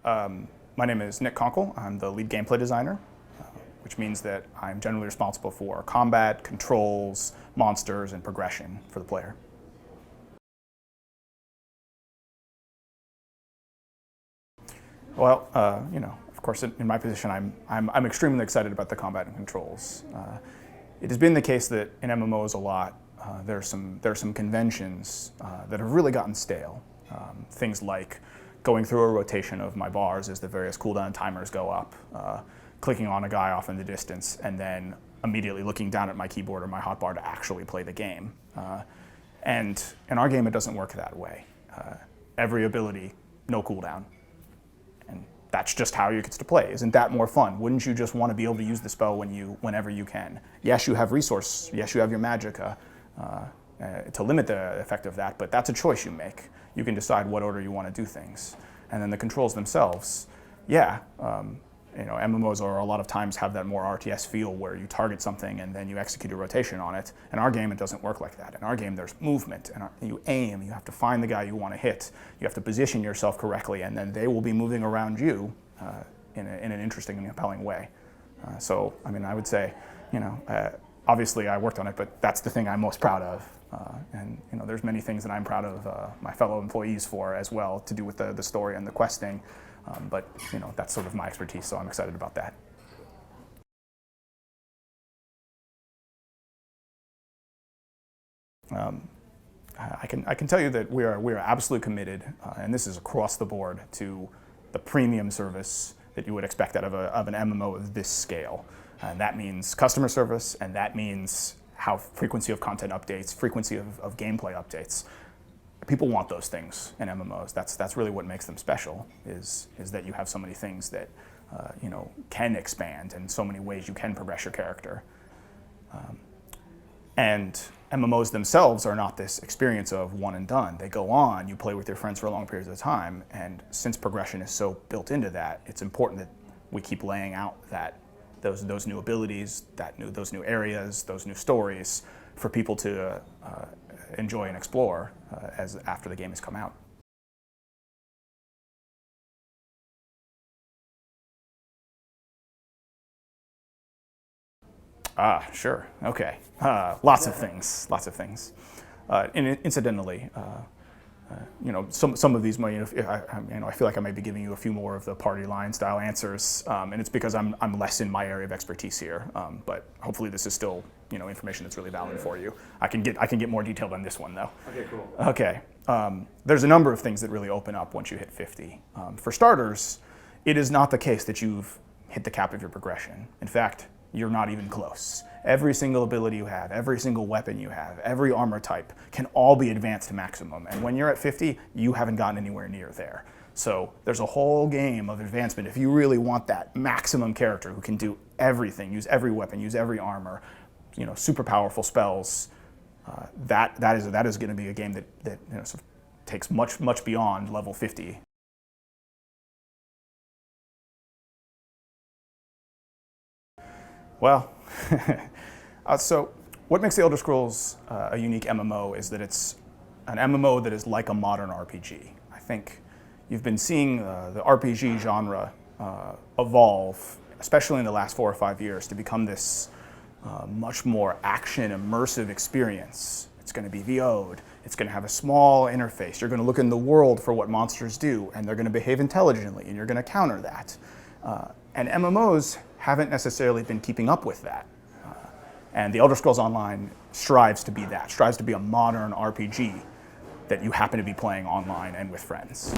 My name is Nick Conkle. I'm the lead gameplay designer, which means that I'm generally responsible for combat, controls, monsters, and progression for the player. Well, of course, in my position, I'm extremely excited about the combat and controls. It has been the case that in MMOs a lot, there are some conventions that have really gotten stale. Things like going through a rotation of my bars as the various cooldown timers go up, clicking on a guy off in the distance, and then immediately looking down at my keyboard or my hotbar to actually play the game. And in our game, it doesn't work that way. Every ability, no cooldown. And that's just how you get to play. Isn't that more fun? Wouldn't you just want to be able to use the spell whenever you can? Yes, you have resource. Yes, you have your magicka to limit the effect of that, but that's a choice you make. You can decide what order you want to do things. And then the controls themselves, yeah, MMOs are a lot of times have that more RTS feel where you target something and then you execute a rotation on it. In our game, it doesn't work like that. In our game, there's movement, and you aim, you have to find the guy you want to hit, you have to position yourself correctly, and then they will be moving around you in an interesting and compelling way. So, I mean, I would say, obviously I worked on it, but that's the thing I'm most proud of. And there's many things that I'm proud of my fellow employees for as well, to do with the story and the questing. But that's sort of my expertise, so I'm excited about that. I can tell you that we are absolutely committed, and this is across the board, to the premium service that you would expect out of an MMO of this scale. And that means customer service, and that means how frequency of content updates, frequency of gameplay updates. People want those things in MMOs. That's really what makes them special, is that you have so many things that can expand, and so many ways you can progress your character. And MMOs themselves are not this experience of one and done. They go on, you play with your friends for long periods of time, and since progression is so built into that, it's important that we keep laying out those new abilities, those new areas, those new stories for people to enjoy and explore after the game has come out. Sure. Okay. Lots of things. Incidentally, some of these might, I feel like I might be giving you a few more of the party line style answers, and it's because I'm less in my area of expertise here. But hopefully this is still information that's really valid for you. I can get more detailed on this one though. Okay, cool. Okay. There's a number of things that really open up once you hit 50. For starters, it is not the case that you've hit the cap of your progression. In fact, you're not even close. Every single ability you have, every single weapon you have, every armor type can all be advanced to maximum. And when you're at 50, you haven't gotten anywhere near there. So there's a whole game of advancement if you really want that maximum character who can do everything, use every weapon, use every armor, super powerful spells. That is going to be a game that sort of takes much beyond level 50. Well, so what makes the Elder Scrolls a unique MMO is that it's an MMO that is like a modern RPG. I think you've been seeing the RPG genre evolve, especially in the last 4 or 5 years, to become this much more action, immersive experience. It's going to be VO'd. It's going to have a small interface. You're going to look in the world for what monsters do, and they're going to behave intelligently, and you're going to counter that. And MMOs haven't necessarily been keeping up with that. And the Elder Scrolls Online strives to be that, strives to be a modern RPG that you happen to be playing online and with friends.